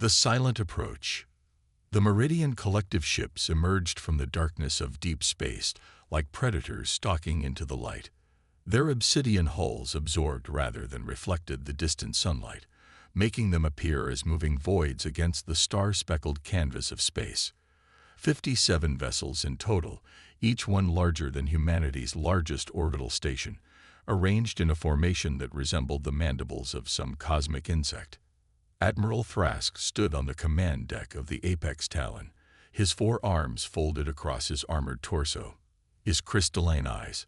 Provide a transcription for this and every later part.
The silent approach. The Meridian Collective ships emerged from the darkness of deep space like predators stalking into the light. Their obsidian hulls absorbed rather than reflected the distant sunlight, making them appear as moving voids against the star-speckled canvas of space. 57 vessels in total, each one larger than humanity's largest orbital station, arranged in a formation that resembled the mandibles of some cosmic insect. Admiral Thrask stood on the command deck of the Apex Talon, his 4 arms folded across his armored torso. His crystalline eyes,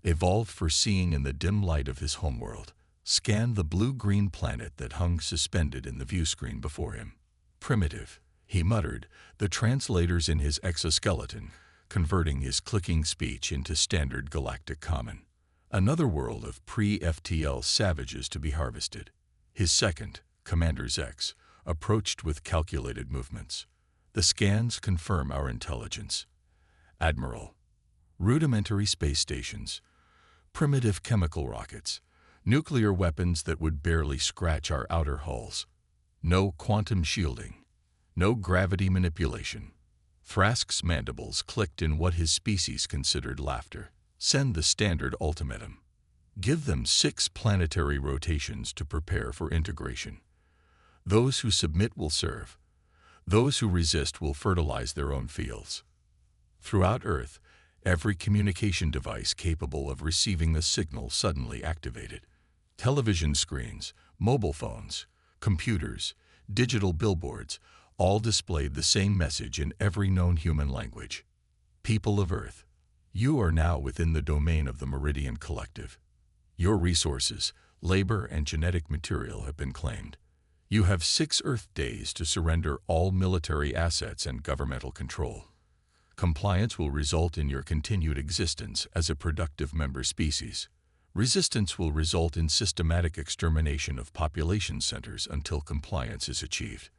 evolved for seeing in the dim light of his homeworld, scanned the blue-green planet that hung suspended in the viewscreen before him. "Primitive," he muttered, the translators in his exoskeleton converting his clicking speech into standard galactic common. Another world of pre-FTL savages to be harvested. His second, Commander Zex, approached with calculated movements. "The scans confirm our intelligence, Admiral. Rudimentary space stations, primitive chemical rockets, nuclear weapons that would barely scratch our outer hulls. No quantum shielding, no gravity manipulation." Thrask's mandibles clicked in what his species considered laughter. "Send the standard ultimatum. Give them 6 planetary rotations to prepare for integration. Those who submit will serve. Those who resist will fertilize their own fields." Throughout Earth, every communication device capable of receiving the signal suddenly activated. Television screens, mobile phones, computers, digital billboards, all displayed the same message in every known human language. "People of Earth, you are now within the domain of the Meridian Collective. Your resources, labor, and genetic material have been claimed. You have 6 Earth days to surrender all military assets and governmental control. Compliance will result in your continued existence as a productive member species. Resistance will result in systematic extermination of population centers until compliance is achieved."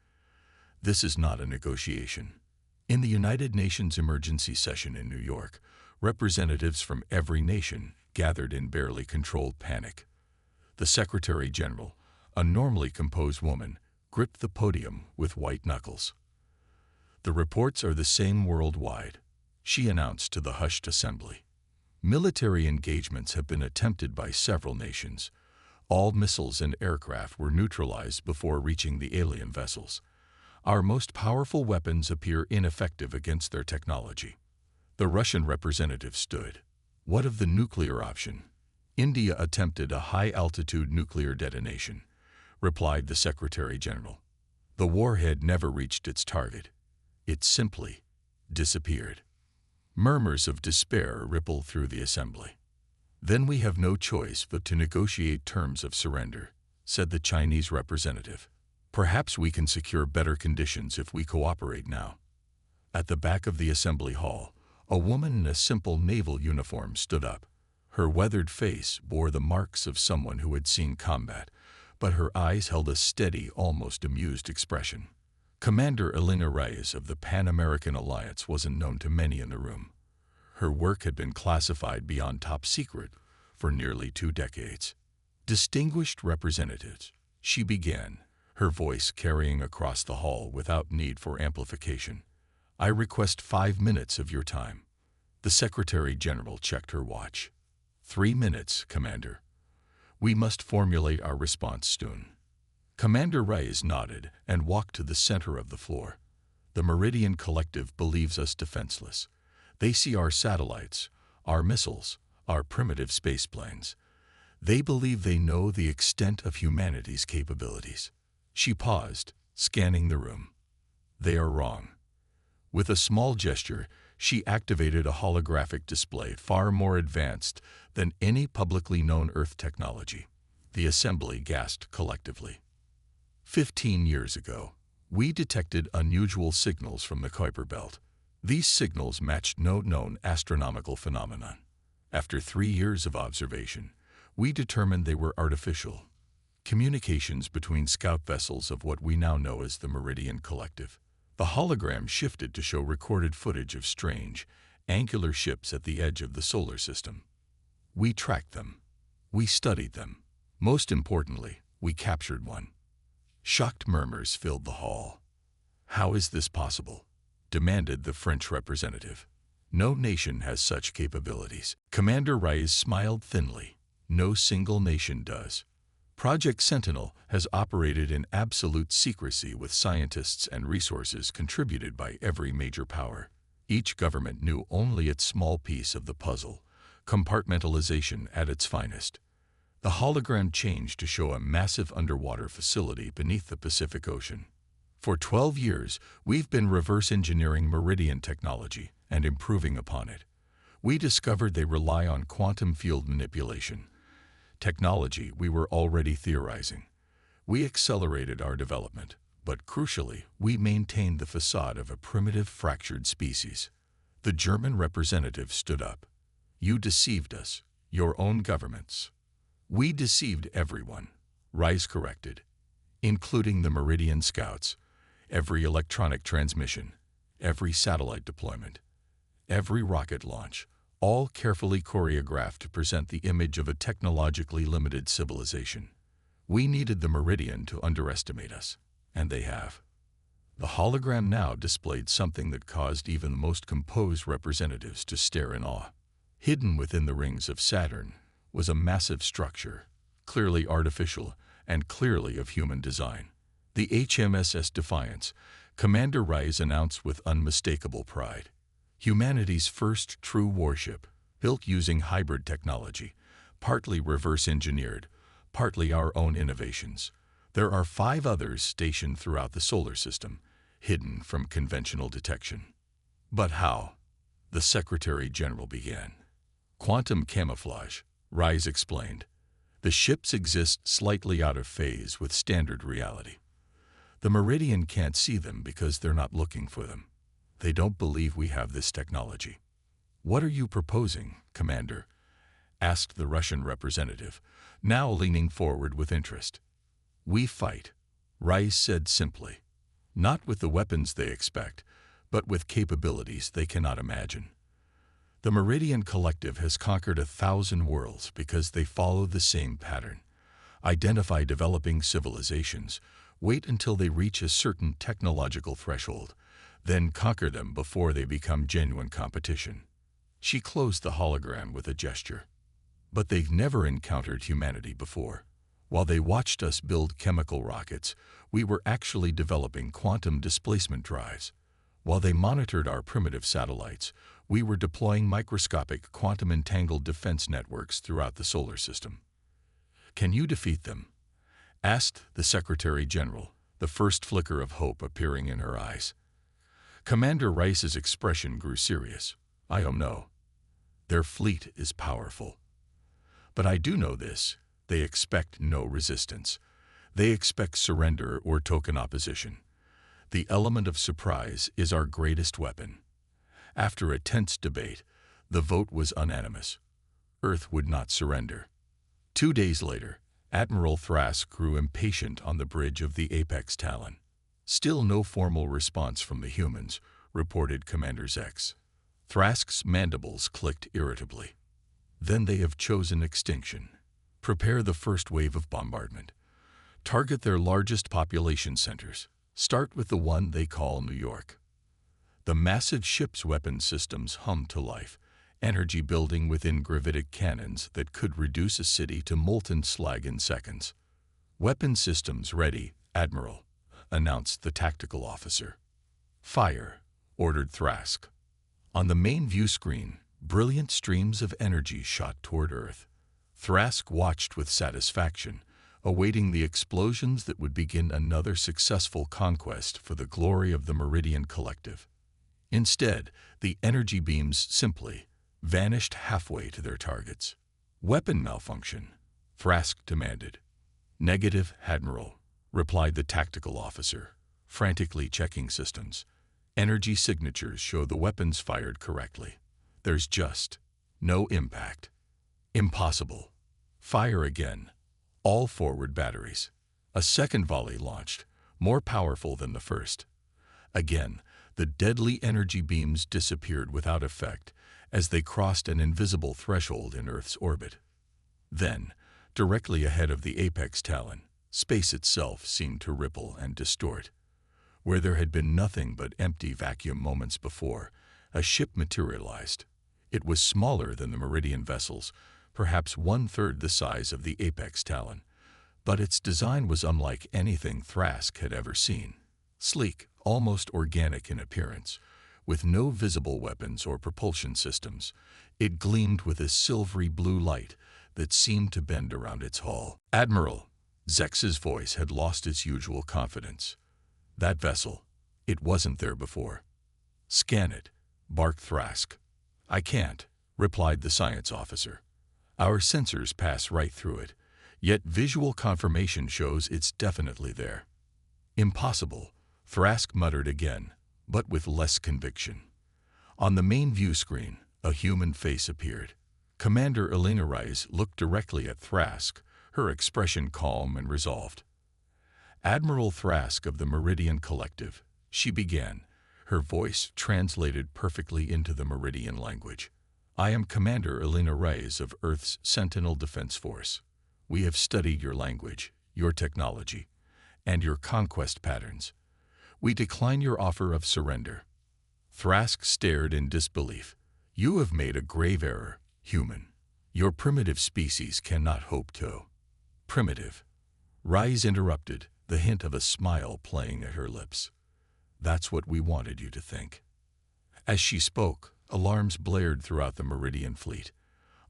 This is not a negotiation. In the United Nations emergency session in New York, representatives from every nation gathered in barely controlled panic. The Secretary General, a normally composed woman, gripped the podium with white knuckles. "The reports are the same worldwide," she announced to the hushed assembly. "Military engagements have been attempted by several nations. All missiles and aircraft were neutralized before reaching the alien vessels. Our most powerful weapons appear ineffective against their technology." The Russian representative stood. "What of the nuclear option?" "India attempted a high-altitude nuclear detonation," replied the Secretary General. "The warhead never reached its target. It simply disappeared." Murmurs of despair rippled through the assembly. "Then we have no choice but to negotiate terms of surrender," said the Chinese representative. "Perhaps we can secure better conditions if we cooperate now." At the back of the assembly hall, a woman in a simple naval uniform stood up. Her weathered face bore the marks of someone who had seen combat, but her eyes held a steady, almost amused expression. Commander Elena Reyes of the Pan-American Alliance wasn't known to many in the room. Her work had been classified beyond top secret for nearly 2 decades. "Distinguished representatives," she began, her voice carrying across the hall without need for amplification, "I request 5 minutes of your time." The Secretary General checked her watch. 3 minutes, Commander. We must formulate our response soon." Commander Reyes nodded and walked to the center of the floor. "The Meridian Collective believes us defenseless. They see our satellites, our missiles, our primitive spaceplanes. They believe they know the extent of humanity's capabilities." She paused, scanning the room. "They are wrong." With a small gesture, she activated a holographic display far more advanced than any publicly known Earth technology. The assembly gasped collectively. 15 years ago, we detected unusual signals from the Kuiper Belt. These signals matched no known astronomical phenomenon. After 3 years of observation, we determined they were artificial. Communications between scout vessels of what we now know as the Meridian Collective. The hologram shifted to show recorded footage of strange, angular ships at the edge of the solar system. We tracked them. We studied them. Most importantly, we captured one. Shocked murmurs filled the hall. "How is this possible?" demanded the French representative. "No nation has such capabilities." Commander Rice smiled thinly. "No single nation does. Project Sentinel has operated in absolute secrecy with scientists and resources contributed by every major power. Each government knew only its small piece of the puzzle, compartmentalization at its finest." The hologram changed to show a massive underwater facility beneath the Pacific Ocean. "For 12 years, we've been reverse engineering Meridian technology and improving upon it. We discovered they rely on quantum field manipulation, technology we were already theorizing. We accelerated our development, but crucially, we maintained the facade of a primitive fractured species." The German representative stood up. "You deceived us, your own governments." "We deceived everyone," Rice corrected, "including the Meridian Scouts. Every electronic transmission, every satellite deployment, every rocket launch, all carefully choreographed to present the image of a technologically limited civilization. We needed the Meridian to underestimate us, and they have." The hologram now displayed something that caused even the most composed representatives to stare in awe. Hidden within the rings of Saturn was a massive structure, clearly artificial and clearly of human design. The HMSS Defiance, Commander Rice announced with unmistakable pride. "Humanity's first true warship, built using hybrid technology, partly reverse-engineered, partly our own innovations. There are 5 others stationed throughout the solar system, hidden from conventional detection." "But how?" the Secretary General began. "Quantum camouflage," Rice explained. "The ships exist slightly out of phase with standard reality. The Meridian can't see them because they're not looking for them. They don't believe we have this technology." "What are you proposing, Commander?" asked the Russian representative, now leaning forward with interest. "We fight," Rice said simply. "Not with the weapons they expect, but with capabilities they cannot imagine. The Meridian Collective has conquered 1,000 worlds because they follow the same pattern. Identify developing civilizations, wait until they reach a certain technological threshold, then conquer them before they become genuine competition." She closed the hologram with a gesture. "But they've never encountered humanity before. While they watched us build chemical rockets, we were actually developing quantum displacement drives. While they monitored our primitive satellites, we were deploying microscopic quantum-entangled defense networks throughout the solar system." "Can you defeat them?" asked the Secretary General, the first flicker of hope appearing in her eyes. Commander Rice's expression grew serious. "I don't know. Their fleet is powerful. But I do know this: they expect no resistance. They expect surrender or token opposition. The element of surprise is our greatest weapon." After a tense debate, the vote was unanimous. Earth would not surrender. 2 days later, Admiral Thrask grew impatient on the bridge of the Apex Talon. "Still no formal response from the humans," reported Commander Zex. Thrask's mandibles clicked irritably. "Then they have chosen extinction. Prepare the first wave of bombardment. Target their largest population centers. Start with the one they call New York." The massive ship's weapon systems hummed to life, energy building within gravitic cannons that could reduce a city to molten slag in seconds. "Weapon systems ready, Admiral," announced the tactical officer. "Fire," ordered Thrask. On the main view screen, brilliant streams of energy shot toward Earth. Thrask watched with satisfaction, awaiting the explosions that would begin another successful conquest for the glory of the Meridian Collective. Instead, the energy beams simply vanished halfway to their targets. "Weapon malfunction," Thrask demanded. "Negative, Admiral," replied the tactical officer, frantically checking systems. "Energy signatures show the weapons fired correctly. There's just no impact." "Impossible." "Fire again. All forward batteries." A second volley launched, more powerful than the first. Again, the deadly energy beams disappeared without effect as they crossed an invisible threshold in Earth's orbit. Then, directly ahead of the Apex Talon, Space itself seemed to ripple and distort. Where there had been nothing but empty vacuum moments before, a ship materialized. It was smaller than the Meridian vessels, perhaps one-third the size of the Apex Talon, but its design was unlike anything Thrask had ever seen. Sleek, almost organic in appearance, with no visible weapons or propulsion systems, it gleamed with a silvery blue light that seemed to bend around its hull. "Admiral," Zex's voice had lost its usual confidence. "That vessel, it wasn't there before." "Scan it," barked Thrask. "I can't," replied the science officer. "Our sensors pass right through it, yet visual confirmation shows it's definitely there." "Impossible," Thrask muttered again, but with less conviction. On the main view screen, a human face appeared. Commander Elena Rice looked directly at Thrask, her expression calm and resolved. "Admiral Thrask of the Meridian Collective," she began, her voice translated perfectly into the Meridian language. "I am Commander Elena Rice of Earth's Sentinel Defense Force. We have studied your language, your technology, and your conquest patterns. We decline your offer of surrender." Thrask stared in disbelief. "You have made a grave error, human. Your primitive species cannot hope to." "Primitive?" Rise interrupted, the hint of a smile playing at her lips. "That's what we wanted you to think." As she spoke, alarms blared throughout the Meridian fleet.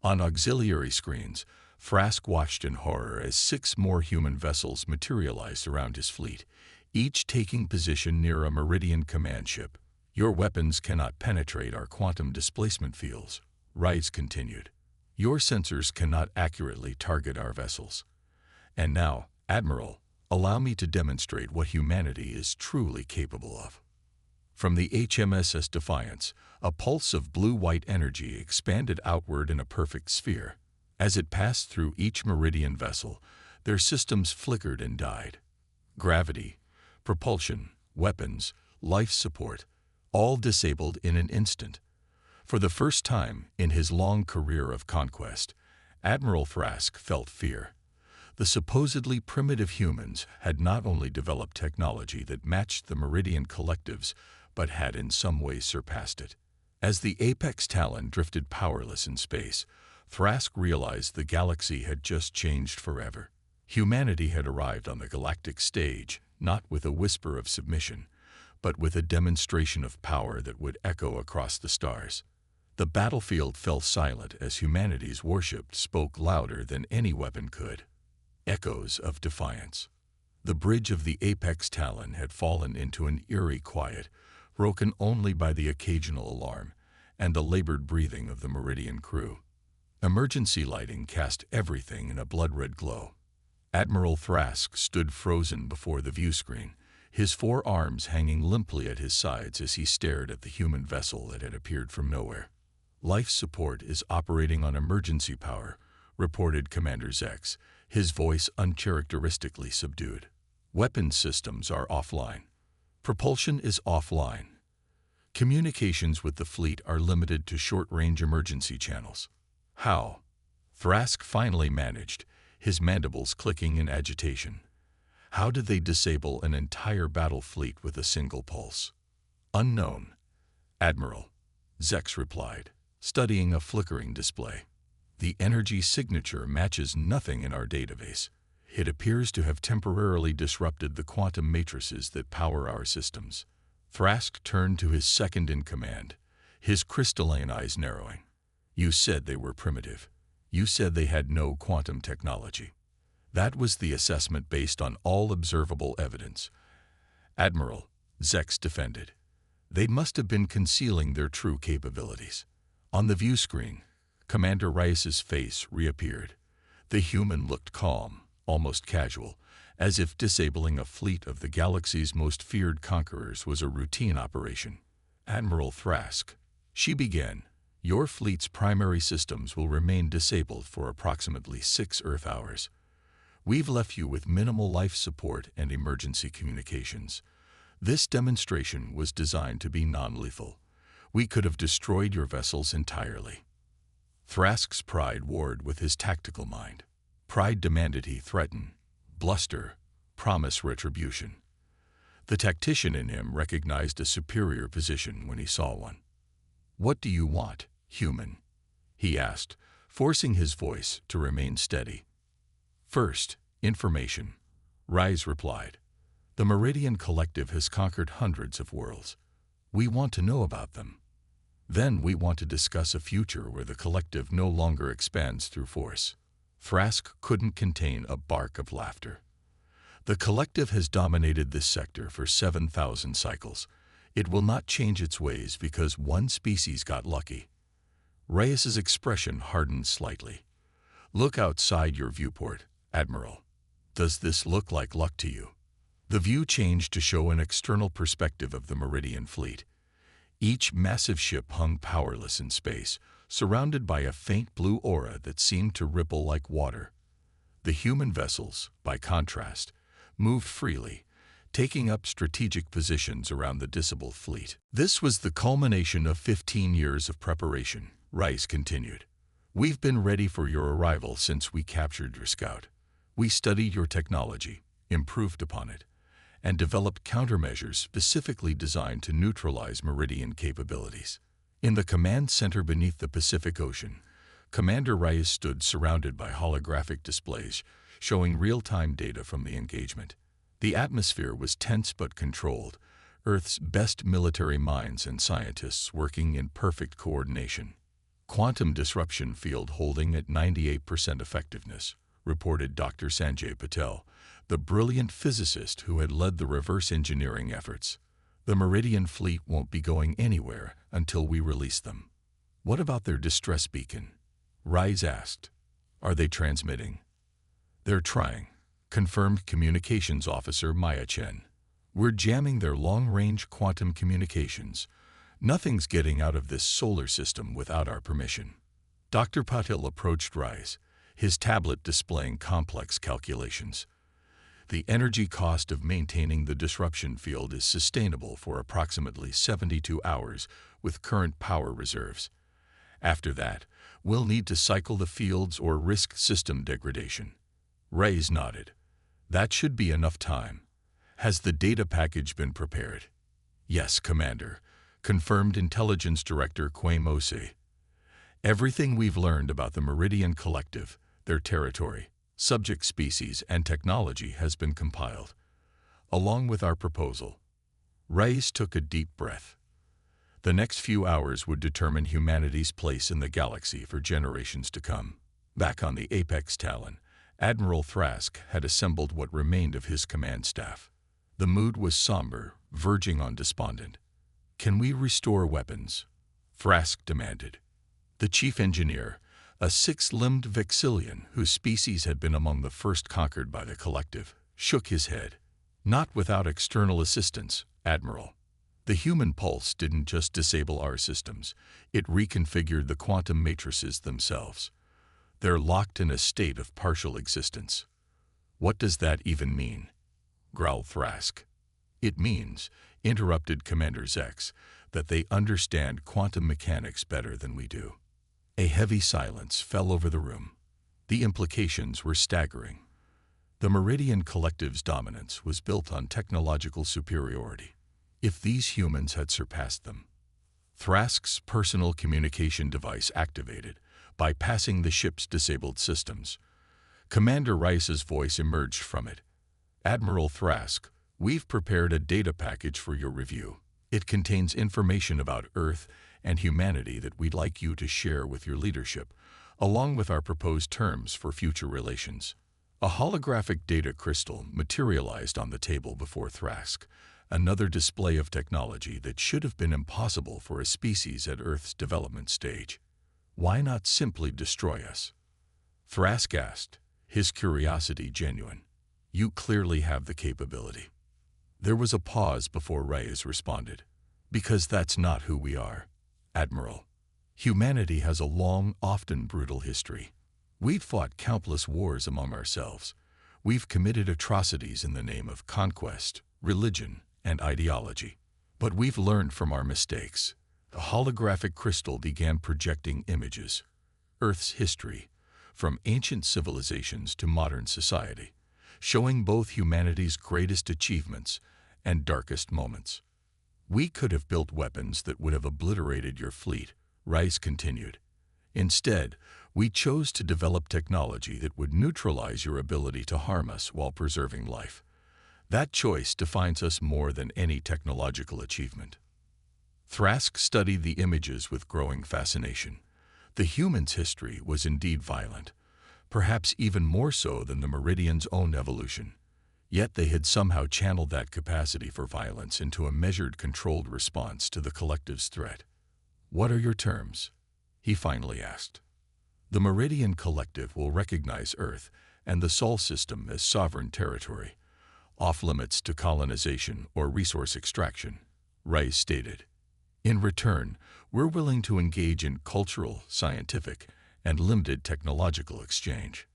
On auxiliary screens, Thrask watched in horror as 6 more human vessels materialized around his fleet, each taking position near a Meridian command ship. "Your weapons cannot penetrate our quantum displacement fields," Rice continued. "Your sensors cannot accurately target our vessels. And now, Admiral, allow me to demonstrate what humanity is truly capable of." From the HMSS Defiance, a pulse of blue-white energy expanded outward in a perfect sphere. As it passed through each Meridian vessel, their systems flickered and died. Gravity, propulsion, weapons, life support, all disabled in an instant. For the first time in his long career of conquest, Admiral Thrask felt fear. The supposedly primitive humans had not only developed technology that matched the Meridian Collectives, but had in some ways surpassed it. As the Apex Talon drifted powerless in space, Thrask realized the galaxy had just changed forever. Humanity had arrived on the galactic stage, not with a whisper of submission, but with a demonstration of power that would echo across the stars. The battlefield fell silent as humanity's warship spoke louder than any weapon could. Echoes of defiance. The bridge of the Apex Talon had fallen into an eerie quiet, broken only by the occasional alarm and the labored breathing of the Meridian crew. Emergency lighting cast everything in a blood-red glow. Admiral Thrask stood frozen before the view screen, his 4 arms hanging limply at his sides as he stared at the human vessel that had appeared from nowhere. "Life support is operating on emergency power," reported Commander Zex, his voice uncharacteristically subdued. "Weapon systems are offline. Propulsion is offline. Communications with the fleet are limited to short-range emergency channels." "How?" Thrask finally managed, his mandibles clicking in agitation. "How did they disable an entire battle fleet with a single pulse?" "Unknown, Admiral," Zex replied, studying a flickering display. "The energy signature matches nothing in our database. It appears to have temporarily disrupted the quantum matrices that power our systems." Thrask turned to his second-in-command, his crystalline eyes narrowing. "You said they were primitive. You said they had no quantum technology. That was the assessment based on all observable evidence." "Admiral," Zex defended, "they must have been concealing their true capabilities." On the view screen, Commander Rice's face reappeared. The human looked calm, almost casual, as if disabling a fleet of the galaxy's most feared conquerors was a routine operation. "Admiral Thrask," she began, "your fleet's primary systems will remain disabled for approximately 6 Earth hours. We've left you with minimal life support and emergency communications. This demonstration was designed to be non-lethal. We could have destroyed your vessels entirely." Thrask's pride warred with his tactical mind. Pride demanded he threaten, bluster, promise retribution. The tactician in him recognized a superior position when he saw one. "What do you want, human?" he asked, forcing his voice to remain steady. "First, information," Rise replied. "The Meridian Collective has conquered hundreds of worlds. We want to know about them. Then we want to discuss a future where the collective no longer expands through force." Thrask couldn't contain a bark of laughter. "The collective has dominated this sector for 7,000 cycles. It will not change its ways because one species got lucky." Reyes's expression hardened slightly. "Look outside your viewport, Admiral. Does this look like luck to you?" The view changed to show an external perspective of the Meridian fleet. Each massive ship hung powerless in space, surrounded by a faint blue aura that seemed to ripple like water. The human vessels, by contrast, moved freely, taking up strategic positions around the disabled fleet. "This was the culmination of 15 years of preparation," Rice continued. "We've been ready for your arrival since we captured your scout. We studied your technology, improved upon it, and developed countermeasures specifically designed to neutralize Meridian capabilities." In the command center beneath the Pacific Ocean, Commander Reyes stood surrounded by holographic displays showing real-time data from the engagement. The atmosphere was tense but controlled, Earth's best military minds and scientists working in perfect coordination. "Quantum disruption field holding at 98% effectiveness," reported Dr. Sanjay Patel, the brilliant physicist who had led the reverse engineering efforts. "The Meridian fleet won't be going anywhere until we release them." "What about their distress beacon?" Rise asked. "Are they transmitting?" "They're trying," confirmed Communications Officer Maya Chen. "We're jamming their long-range quantum communications. Nothing's getting out of this solar system without our permission." Dr. Patel approached Rise, his tablet displaying complex calculations. "The energy cost of maintaining the disruption field is sustainable for approximately 72 hours with current power reserves. After that, we'll need to cycle the fields or risk system degradation." Reyes nodded. "That should be enough time. Has the data package been prepared?" "Yes, Commander," confirmed Intelligence Director Quay Mose. "Everything we've learned about the Meridian Collective, their territory, subject species, and technology has been compiled, along with our proposal." Reyes took a deep breath. The next few hours would determine humanity's place in the galaxy for generations to come. Back on the Apex Talon, Admiral Thrask had assembled what remained of his command staff. The mood was somber, verging on despondent. "Can we restore weapons?" Thrask demanded. The chief engineer, a six-limbed Vexillian whose species had been among the first conquered by the collective, shook his head. "Not without external assistance, Admiral. The human pulse didn't just disable our systems, it reconfigured the quantum matrices themselves. They're locked in a state of partial existence." "What does that even mean?" growled Thrask. "It means," interrupted Commander Zex, "that they understand quantum mechanics better than we do." A heavy silence fell over the room. The implications were staggering. The Meridian Collective's dominance was built on technological superiority. If these humans had surpassed them— Thrask's personal communication device activated, bypassing the ship's disabled systems. Commander Rice's voice emerged from it. "Admiral Thrask, we've prepared a data package for your review. It contains information about Earth and humanity that we'd like you to share with your leadership, along with our proposed terms for future relations." A holographic data crystal materialized on the table before Thrask, another display of technology that should have been impossible for a species at Earth's development stage. "Why not simply destroy us?" Thrask asked, his curiosity genuine. "You clearly have the capability." There was a pause before Reyes responded. "Because that's not who we are, Admiral. Humanity has a long, often brutal history. We've fought countless wars among ourselves. We've committed atrocities in the name of conquest, religion, and ideology. But we've learned from our mistakes." The holographic crystal began projecting images. Earth's history, from ancient civilizations to modern society, showing both humanity's greatest achievements and darkest moments. We could have built weapons that would have obliterated your fleet, Rice continued. Instead, we chose to develop technology that would neutralize your ability to harm us while preserving life. That choice defines us more than any technological achievement. Thrask studied the images with growing fascination. The human's history was indeed violent, perhaps even more so than the Meridian's own evolution. Yet they had somehow channeled that capacity for violence into a measured, controlled response to the collective's threat. "What are your terms?" he finally asked. "The Meridian Collective will recognize Earth and the Sol system as sovereign territory, off-limits to colonization or resource extraction," Rice stated. "In return, we're willing to engage in cultural, scientific, and limited technological exchange."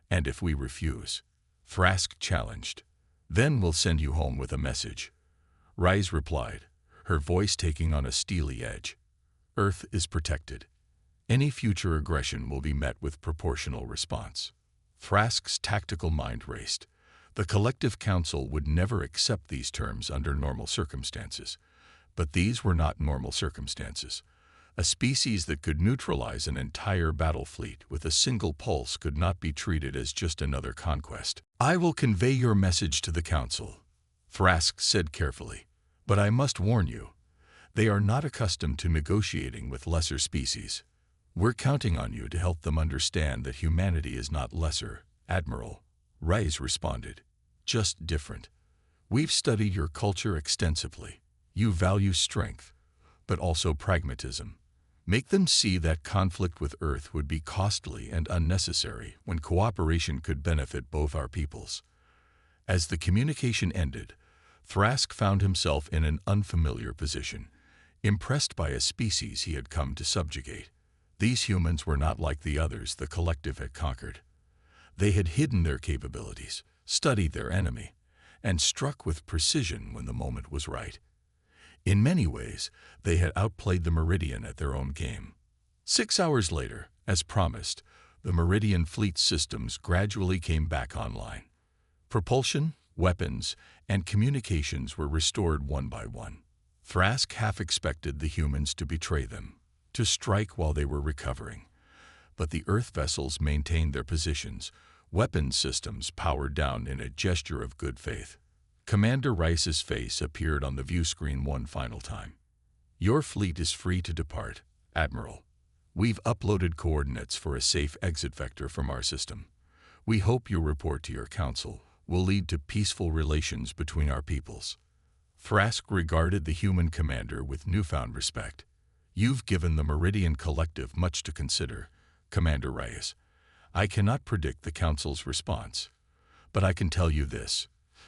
"And if we refuse?" Thrask challenged. "Then we'll send you home with a message," Rice replied, her voice taking on a steely edge. "Earth is protected. Any future aggression will be met with proportional response." Thrask's tactical mind raced. The Collective Council would never accept these terms under normal circumstances. But these were not normal circumstances. A species that could neutralize an entire battle fleet with a single pulse could not be treated as just another conquest. "I will convey your message to the Council," Thrask said carefully. "But I must warn you, they are not accustomed to negotiating with lesser species. We're counting on you to help them understand that humanity is not lesser, Admiral," Rice responded. "Just different. We've studied your culture extensively. You value strength, but also pragmatism. Make them see that conflict with Earth would be costly and unnecessary when cooperation could benefit both our peoples." As the communication ended, Thrask found himself in an unfamiliar position, impressed by a species he had come to subjugate. These humans were not like the others the Collective had conquered. They had hidden their capabilities, studied their enemy, and struck with precision when the moment was right. In many ways, they had outplayed the Meridian at their own game. 6 hours later, as promised, the Meridian fleet systems gradually came back online. Propulsion, weapons, and communications were restored one by one. Thrask half expected the humans to betray them, to strike while they were recovering. But the Earth vessels maintained their positions, weapons systems powered down in a gesture of good faith. Commander Rice's face appeared on the view screen one final time. "Your fleet is free to depart, Admiral. We've uploaded coordinates for a safe exit vector from our system. We hope your report to your council will lead to peaceful relations between our peoples." Thrask regarded the human commander with newfound respect. "You've given the Meridian Collective much to consider, Commander Rice. I cannot predict the Council's response, but I can tell you this.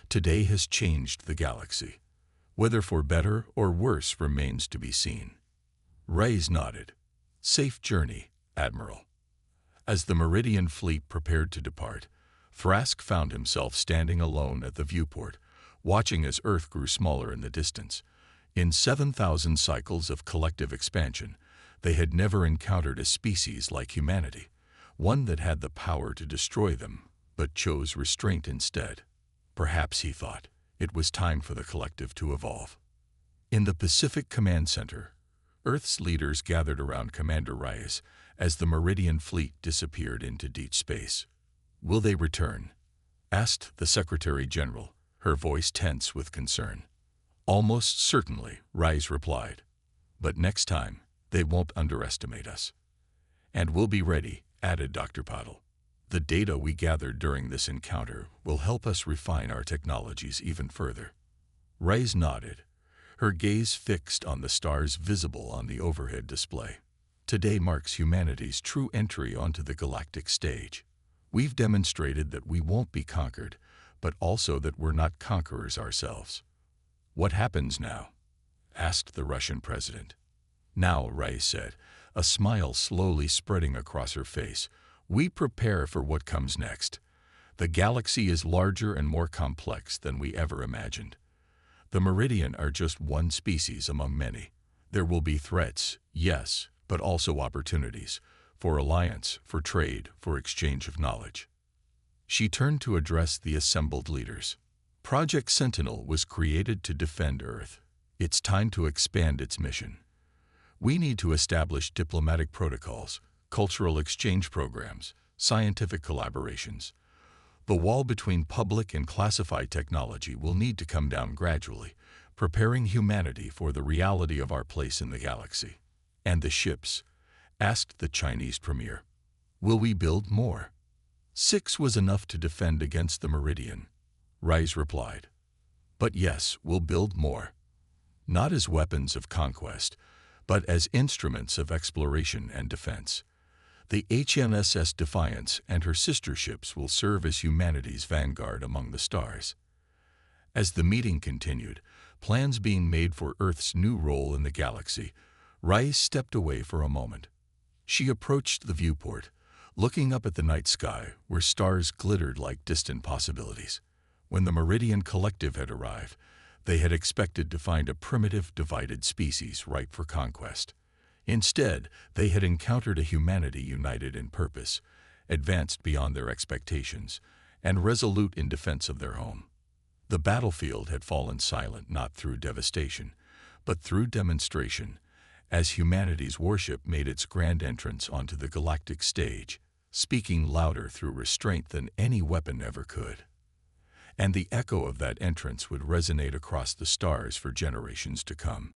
Today has changed the galaxy. Whether for better or worse remains to be seen." Rice nodded. "Safe journey, Admiral." As the Meridian fleet prepared to depart, Thrask found himself standing alone at the viewport, watching as Earth grew smaller in the distance. In 7,000 cycles of collective expansion, they had never encountered a species like humanity, one that had the power to destroy them, but chose restraint instead. Perhaps, he thought, it was time for the Collective to evolve. In the Pacific Command Center, Earth's leaders gathered around Commander Rice as the Meridian fleet disappeared into deep space. "Will they return?" asked the Secretary General, her voice tense with concern. "Almost certainly," Rice replied. "But next time, they won't underestimate us." "And we'll be ready," added Dr. Patel. "The data we gathered during this encounter will help us refine our technologies even further." Rice nodded, her gaze fixed on the stars visible on the overhead display. "Today marks humanity's true entry onto the galactic stage. We've demonstrated that we won't be conquered, but also that we're not conquerors ourselves." "What happens now?" asked the Russian president. "Now," Rice said, a smile slowly spreading across her face, "we prepare for what comes next. The galaxy is larger and more complex than we ever imagined. The Meridian are just one species among many. There will be threats, yes, but also opportunities, for alliance, for trade, for exchange of knowledge." She turned to address the assembled leaders. Project Sentinel was created to defend Earth. It's time to expand its mission. We need to establish diplomatic protocols, cultural exchange programs, scientific collaborations. The wall between public and classified technology will need to come down gradually, preparing humanity for the reality of our place in the galaxy. And the ships? Asked the Chinese premier. Will we build more? 6 was enough to defend against the Meridian, Rice replied. But yes, we'll build more. Not as weapons of conquest, but as instruments of exploration and defense. The HMSS Defiance and her sister ships will serve as humanity's vanguard among the stars. As the meeting continued, plans being made for Earth's new role in the galaxy, Rice stepped away for a moment. She approached the viewport, looking up at the night sky where stars glittered like distant possibilities. When the Meridian Collective had arrived, they had expected to find a primitive, divided species ripe for conquest. Instead, they had encountered a humanity united in purpose, advanced beyond their expectations, and resolute in defense of their home. The battlefield had fallen silent not through devastation, but through demonstration, as humanity's warship made its grand entrance onto the galactic stage, speaking louder through restraint than any weapon ever could. And the echo of that entrance would resonate across the stars for generations to come.